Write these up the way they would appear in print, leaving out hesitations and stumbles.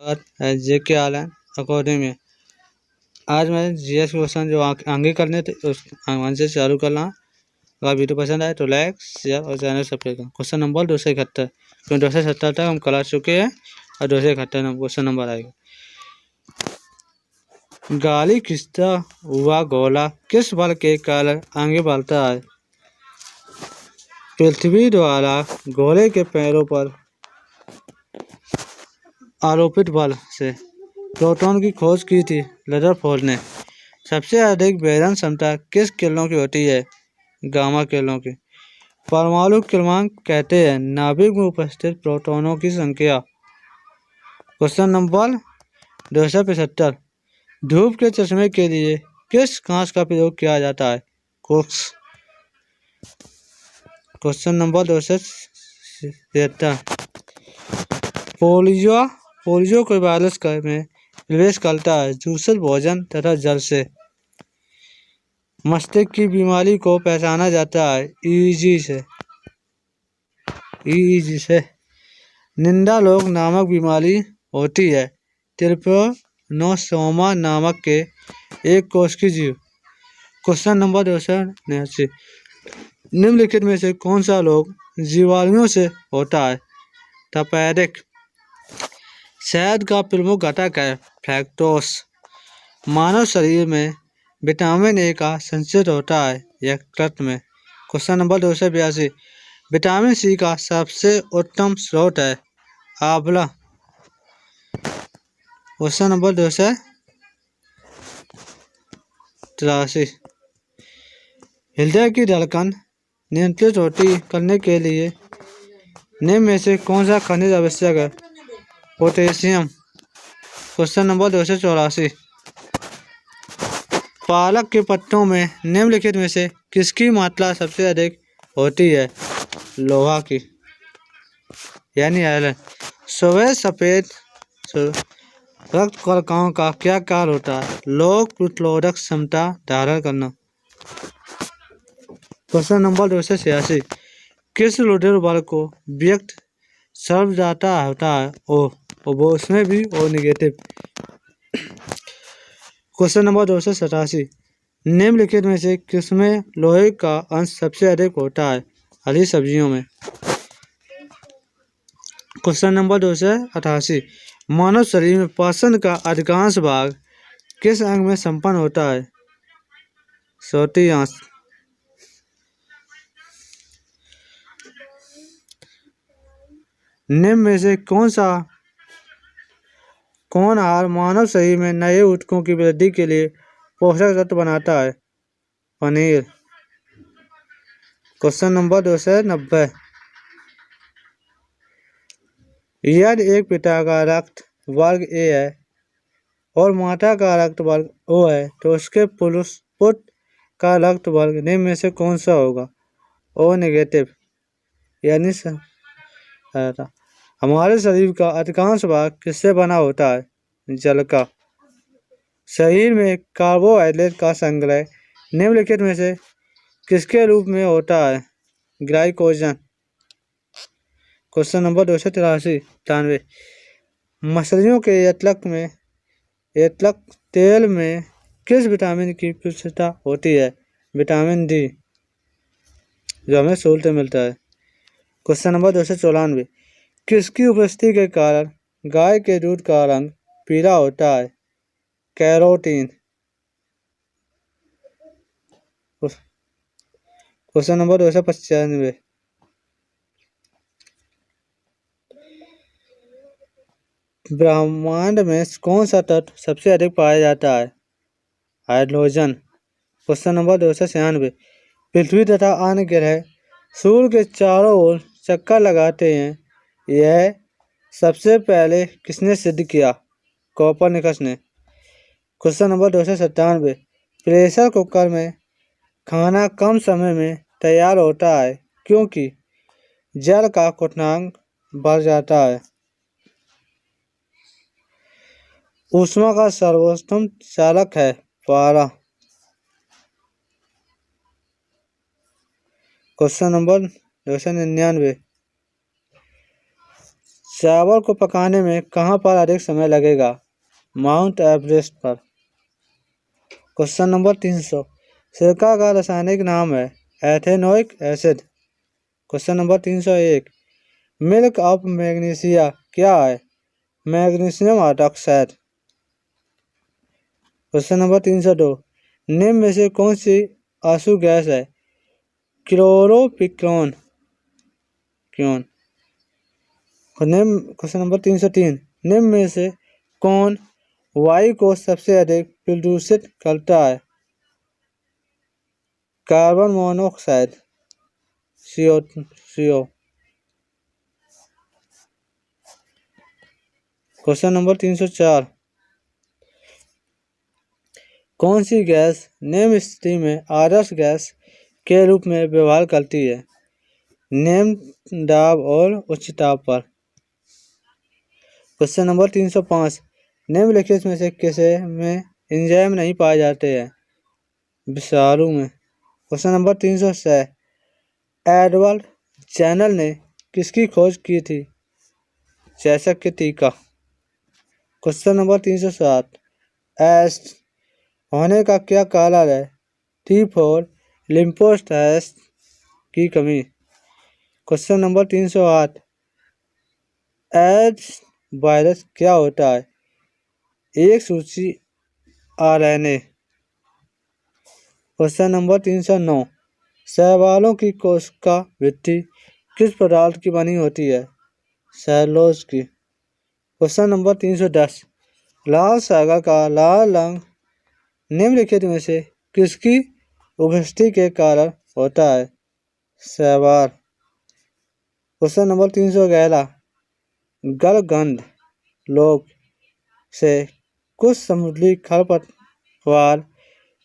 जेके online according में आज मैं जीएस क्वेश्चन जो आगे करने थे उस आगे से चालू करना। अगर वीडियो पसंद आए तो लाइक शेयर और चैनल सब्सक्राइब करें। क्वेश्चन नंबर 271, क्योंकि 270 तक हम करा चुके हैं और 271 क्वेश्चन नंबर आएगा। गाड़ी खींचता हुआ गोला किस बल के कारण आगे बढ़ता है? पृथ्वी द्वारा गोले के पैरों पर आरोपित बल से प्रोटॉन की खोज की थी रदरफोर्ड ने। सबसे अधिक बेलन क्षमता किस किरणों की होती है? गामा किरणों की। परमाणु क्रमांक कहते हैं नाभिक में उपस्थित प्रोटॉनों की संख्या। क्वेश्चन नंबर 275, धूप के चश्मे के लिए किस कांच का प्रयोग किया जाता है? कोक्स। क्वेश्चन नंबर 276, पोलियो के वायरस में प्रवेश करता है दूषित भोजन तथा जल से। मस्तिष्क की बीमारी को पहचाना जाता है ईईजी से। निंदा रोग नामक बीमारी होती है ट्रिप्नोसोमा नामक के एक कोश की जीव। क्वेश्चन नंबर 279, निम्नलिखित में से कौन सा रोग जीवाणुओं से होता है? टैपेरिक। शहद का प्रमुख घटक है फ्रैक्टोस। मानव शरीर में विटामिन ए का संचित होता है यकृत में। क्वेश्चन नंबर 282, विटामिन सी का सबसे उत्तम स्रोत है आंवला। क्वेश्चन नंबर 283, हृदय की धड़कन नियंत्रित करने के लिए निम्न में से कौन सा खनिज आवश्यक है? पोटेशियम। क्वेश्चन नंबर 284, पालक के पत्तों में निम्नलिखित में से किसकी मात्रा सबसे अधिक होती है? लोहा की यानी आयरन। सुबह सफेद रक्त कणिकाओं का क्या कार्य होता है? रोग प्रतिरोधक क्षमता धारण करना। क्वेश्चन नंबर 286, किस रुधिर बल को व्यक्त सर्वदाता होता है? वो उसमें भी ओ नेगेटिव। क्वेश्चन नंबर 287, निम्नलिखित में से किसमें लोहे का अंश सबसे अधिक होता है? हरी सब्जियों में। क्वेश्चन नंबर 288, मानव शरीर में पाचन का अधिकांश भाग किस अंग में संपन्न होता है? सोटी आंत। निम्न में से कौन आहार मानव शरीर में नए ऊतकों की वृद्धि के लिए पोषक तत्व बनाता है? पनीर। क्वेश्चन नंबर 290, यदि एक पिता का रक्त वर्ग ए है और माता का रक्त वर्ग ओ है तो उसके पुत्र का रक्त वर्ग निम्न में से कौन सा होगा? ओ नेगेटिव यानी हमारे शरीर का अधिकांश भाग किससे बना होता है? जल का। शरीर में कार्बोहाइड्रेट का संग्रह निम्नलिखित में से किसके रूप में होता है? ग्लाइकोजन। क्वेश्चन नंबर 293, मछलियों के एतलक तेल में किस विटामिन की प्रचुरता होती है? विटामिन डी, जो हमें सूल से मिलता है। क्वेश्चन नंबर 294, किसकी उपस्थिति के कारण गाय के दूध का रंग पीला होता है? कैरोटीन। क्वेश्चन नंबर 295, ब्रह्मांड में कौन सा तत्व सबसे अधिक पाया जाता है? हाइड्रोजन। क्वेश्चन नंबर 296, पृथ्वी तथा अन्य ग्रह सूर्य के चारों ओर चक्कर लगाते हैं, यह सबसे पहले किसने सिद्ध किया? कोपरनिकस ने। क्वेश्चन नंबर 297, प्रेशर कुकर में खाना कम समय में तैयार होता है क्योंकि जल का क्वथनांक बढ़ जाता है। ऊष्मा का सर्वोत्तम चालक है पारा। क्वेश्चन नंबर 299, चावल को पकाने में कहाँ पर अधिक समय लगेगा? माउंट एवरेस्ट पर। क्वेश्चन नंबर 300, सिरका का रासायनिक नाम है ethanoic acid. Question number 301, milk of magnesia क्या है? Magnesium hydroxide. क्वेश्चन नंबर 302, निम्न में से कौन सी आंसू गैस है? क्लोरोपिक्रोन क्यों? क्वेश्चन नंबर 303, निम्न में से कौन वायु को सबसे अधिक प्रदूषित करता है? Carbon monoxide CO। Question number 304, कौन सी गैस निम्न स्थिति में आदर्श गैस के रूप में व्यवहार करती है? निम्न दाब और उच्च ताप पर। क्वेश्चन नंबर 305, निम्नलिखित में से किसे में एंजाइम नहीं पाए जाते हैं? विषाणु में। क्वेश्चन नंबर 306, एडवर्ड जेनर ने किसकी खोज की थी? चेचक के टीका। क्वेश्चन नंबर 307, एस्ट होने का क्या कारण है? T4 लिम्फोसाइट्स की कमी। क्वेश्चन नंबर 308, एड्स वायरस क्या होता है? एक सूची RNA। क्वेश्चन नंबर 309, शैवालों की कोशिका भित्ति किस पदार्थ की बनी होती है? सेलुलोज की। क्वेश्चन नंबर 310, लाल सागर का लाल रंग निम्नलिखित में से किसकी उपस्थिति के कारण होता है? शैवाल। क्वेश्चन नंबर 311, गलगंध लोग से कुछ समुद्री खरपतवार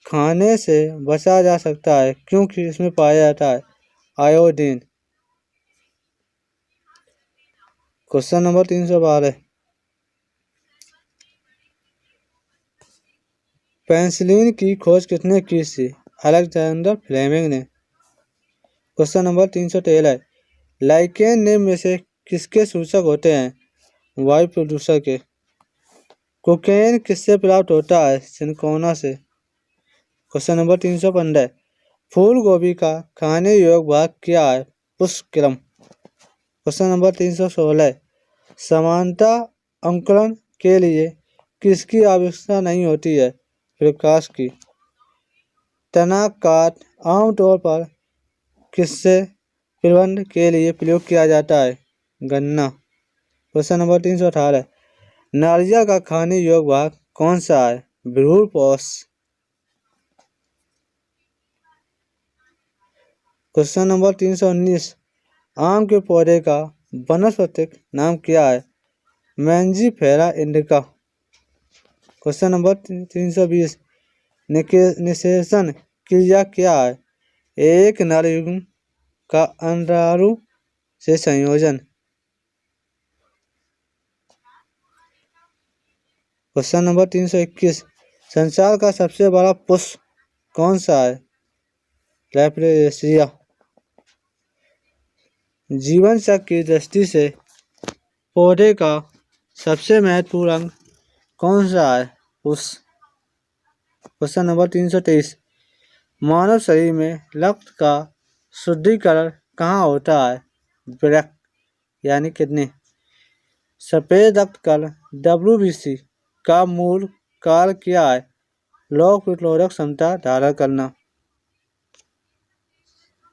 खाने से बचा जा सकता है क्योंकि इसमें पाया जाता है आयोडीन। क्वेश्चन नंबर 312, पेनिसिलिन की खोज किसने की थी? अलेक्जेंडर फ्लेमिंग ने। क्वेश्चन नंबर 313, लाइकेन निम्न में से किसके सूचक होते हैं? वायु प्रदूषण के। कोकेन किससे प्राप्त होता है? सिनकोना से। क्वेश्चन नंबर 315, फूल गोभी का खाने योग्य भाग क्या है? पुष्पक्रम। क्वेश्चन नंबर 316, समानता अंकुरण के लिए किसकी आवश्यकता नहीं होती है? प्रकाश की। तना काट आमतौर पर किससे प्रबंधन के लिए प्रयोग किया जाता है? गन्ना। क्वेश्चन नंबर 318, नारियल का खाने योग्य भाग कौन सा है? भ्रूण पोष। क्वेश्चन नंबर 319, आम के पौधे का वानस्पतिक नाम क्या है? Mangifera indica. क्वेश्चन नंबर 320, निषेचन क्रिया क्या है? एक नर युग्म का अंडाणु से संयोजन। क्वेश्चन नंबर 321, संसार का सबसे बड़ा पुष्प कौन सा है? रेफ्रिजरेशिया। जीवन चक्र की दृष्टि से पौधे का सबसे महत्वपूर्ण अंग कौन सा है? पुष्प। क्वेश्चन नंबर 323, मानव शरीर में रक्त का शुद्धिकरण कहाँ होता है? वृक्क यानी किडनी। सफेद रक्त कण WBC का मूल कार्य क्या है? रोग प्रतिरोधक क्षमता धारण करना।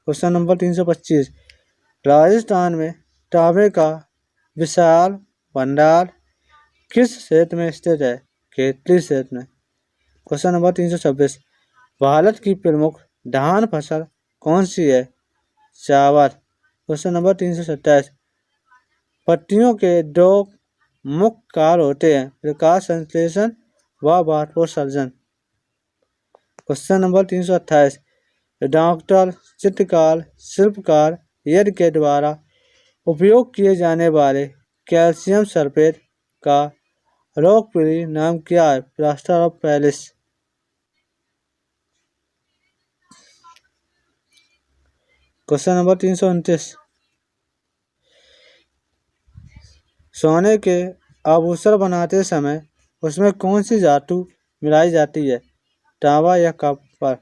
क्वेश्चन नंबर 325, राजस्थान में तांबे का विशाल भंडार किस क्षेत्र में स्थित है? खेतली क्षेत्र में। क्वेश्चन नंबर 326, भारत की प्रमुख धान फसल कौन सी है? चावल। क्वेश्चन नंबर 327, पत्तियों के दो मुख्य कार्य होते हैं? प्रकाश संश्लेषण व बाष्पोत्सर्जन। क्वेश्चन नंबर 328, डॉक्टर, चित्रकार, शिल्पकार यज्ञ के द्वारा उपयोग किए जाने वाले कैल्शियम सल्फेट का लोकप्रिय नाम क्या है? Plaster of Paris. Question number 329, सोने के आभूषण बनाते समय उसमें कौन सी धातु मिलाई जाती है, तांबा या कॉपर।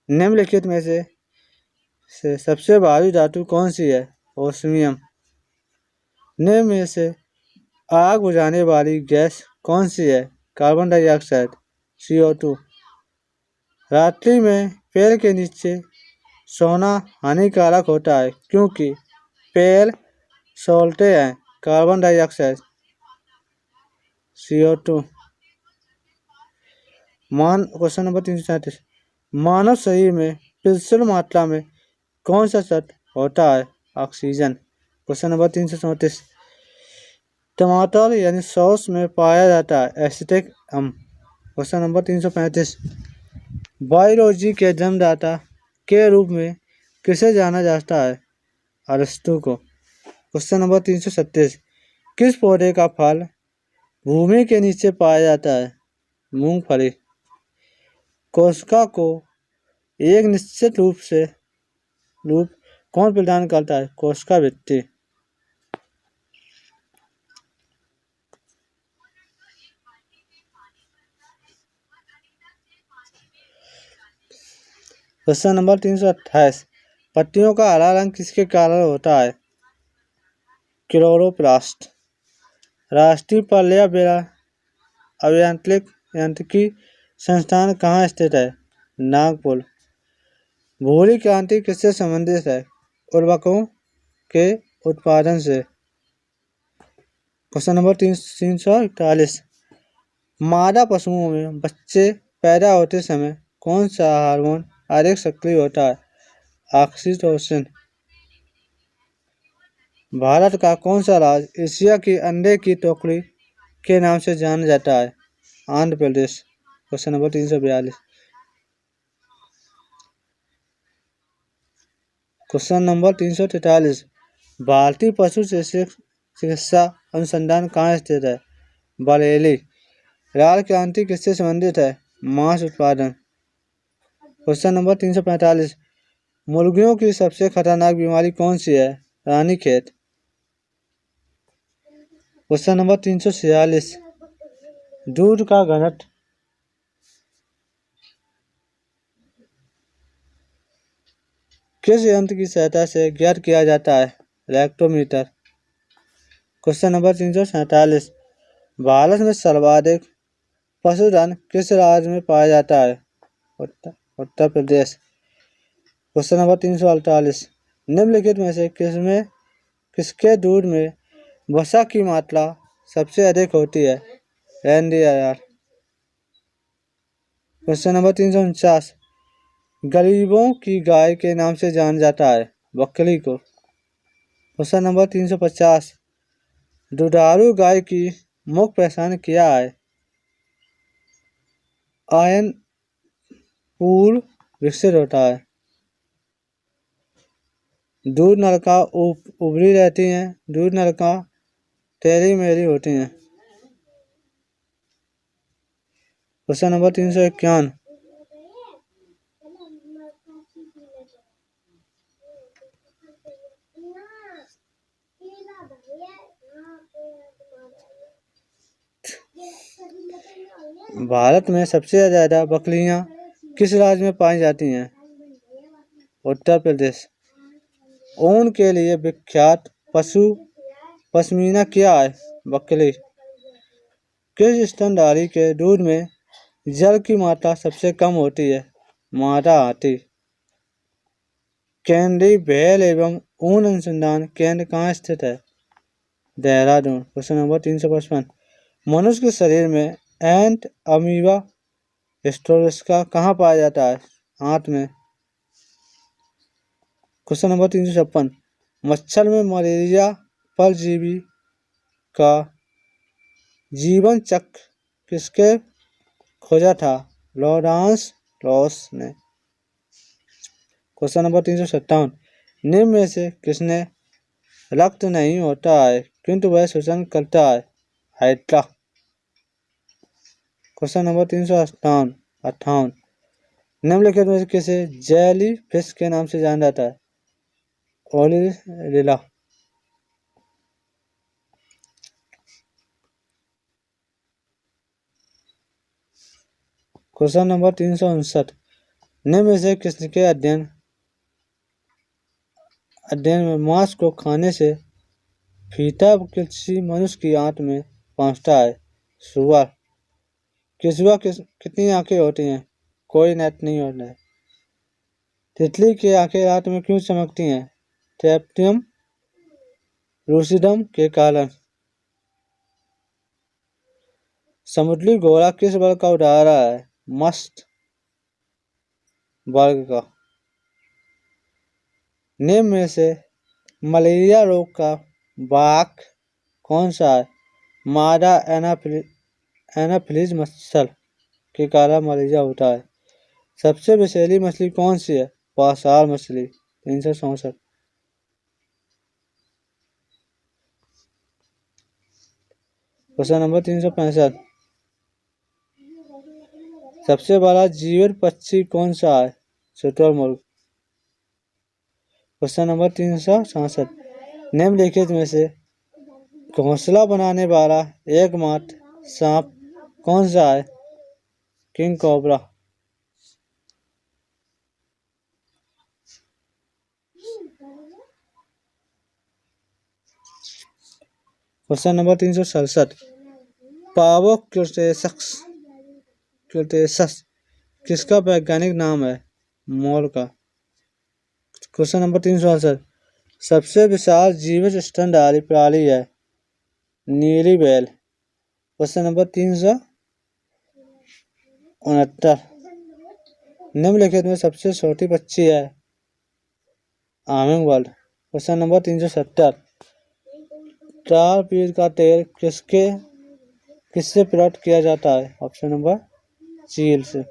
निम्नलिखित में से सबसे भारी धातु कौन सी है, ओस्मियम। निम्न में से आग बुझाने वाली गैस कौन सी है, कार्बन डाइऑक्साइड CO2। रात्रि में पैर के नीचे सोना हानिकारक होता है क्योंकि पैर सोलते हैं, carbon dioxide CO2। Question number 337, मानव शरीर में प्रचुर मात्रा में कौन सा तत्व होता है, ऑक्सीजन। क्वेश्चन नंबर 334, टमाटर यानी सॉस में पाया जाता है एसिटिक अम्ल। क्वेश्चन नंबर 335, बायोलॉजी के जन्मदाता के रूप में किसे जाना जाता है, अरस्तु को। क्वेश्चन नंबर 337, किस पौधे का फल भूमि के नीचे पाया जाता है, मूंगफली। कोशिका को एक निश्चित रूप कौन प्रदान करता है, कोशिका भित्ति। क्वेश्चन नंबर 328, पत्तियों का हरा रंग किसके कारण होता है, क्लोरोप्लास्ट। राष्ट्रीय पर्यावरण अभियांत्रिकी संस्थान कहाँ स्थित है, नागपुर। भूरी क्रांति किससे संबंधित है, उर्वरकों के उत्पादन से। क्वेश्चन नंबर 341, मादा पशुओं में बच्चे पैदा होते समय कौन सा हार्मोन अधिक सक्रिय होता है, ऑक्सीटोसिन। भारत का कौन सा राज्य एशिया की अंडे की टोकरी के नाम से जाना जाता है, Andhra Pradesh. Question number 342, question number 343, भारतीय पशु चिकित्सा अनुसंधान कहाँ स्थित है, बरेली। लाल क्रांति किससे संबंधित है, मांस उत्पादन। क्वेश्चन नंबर 345, मुर्गियों की सबसे खतरनाक बीमारी कौन सी है, रानीखेत। क्वेश्चन नंबर 346, दूध का घनत्व किस यंत्र की सहायता से ज्ञात किया जाता है, लैक्टोमीटर। क्वेश्चन नंबर 347, भारत में सर्वाधिक पशुधन किस राज्य में पाया जाता है, उत्तर प्रदेश। क्वेश्चन नंबर 348, निम्नलिखित में से किसके दूध में वसा की मात्रा सबसे अधिक होती है, NDR। क्वेश्चन नंबर 349, गरीबों की गाय के नाम से जाना जाता है, बकरी को। क्वेश्चन नंबर 350, दुधारू गाय की मुख्य पहचान क्या है, आयन पूर्ण विकसित होता है। दूध नलिका उभरी रहती हैं, दूध नलिका टेढ़ी मेढ़ी होती हैं। क्वेश्चन नंबर 351, भारत में सबसे ज्यादा बकरियां किस राज्य में पाई जाती हैं, उत्तर प्रदेश। ऊन के लिए विख्यात पशु पश्मीना क्या है, बकरी। किस स्तनधारी के दूध में जल की मात्रा सबसे कम होती है, मादा हाथी। केंद्रीय भेड़ एवं ऊन अनुसंधान केंद्र कहाँ स्थित है, देहरादून। क्वेश्चन नंबर 355, मनुष्य के शरीर में एंट अमीबा हिस्टोरिका कहाँ पाया जाता है, हाथ में। क्वेश्चन नंबर 356, मच्छर में मलेरिया परजीवी का जीवन चक्र किसके खोजा था, लॉरेंस रॉस ने। क्वेश्चन नंबर 357, निम्न में से किसने रक्त नहीं होता है किंतु वह शोषण करता है, हाइड्रा। क्वेश्चन नंबर 358, निम्नलिखित में से किसे जेली फिश के नाम से जाना जाता है, ओलिरिला। क्वेश्चन नंबर 359, निम्न में से किसके अध्ययन में मांस को खाने से फीता किसी मनुष्य की आंत में पहुंचता है? सुअर। केचुआ कितनी आंखें होती हैं? कोई नेट नहीं होता है। तितली की आंखें रात में क्यों चमकती हैं? ट्रैप्टियम लूसिडम के कारण। समुद्री घोड़ा किस वर्ग का उदाहरण है? मत्स्य वर्ग का। निम्न में से मलेरिया रोग का वाहक कौन सा है? मादा एनाफिलीज मच्छर के कारण मलेरिया होता है। सबसे विषैली मछली कौन सी है? पासार मछली। 364। क्वेश्चन नंबर 365, सबसे बड़ा जीवित पक्षी कौन सा है? शुतुरमुर्ग। क्वेश्चन नंबर 366, निम्नलिखित में से घोंसला बनाने वाला एकमात्र सांप कौन सा है? King cobra. क्वेश्चन नंबर 367, पावो क्यूटेसस किसका वैज्ञानिक नाम है? मोर का। क्वेश्चन नंबर 368, सबसे विशाल जीवित स्तनधारी प्राणी है? नीली बैल। क्वेश्चन नंबर 369, निम्नलिखित में सबसे छोटी पक्षी है? Humming bird. क्वेश्चन नंबर 370, ताड़ पीर का तेल किससे प्राप्त किया जाता है? ऑप्शन नंबर चील से।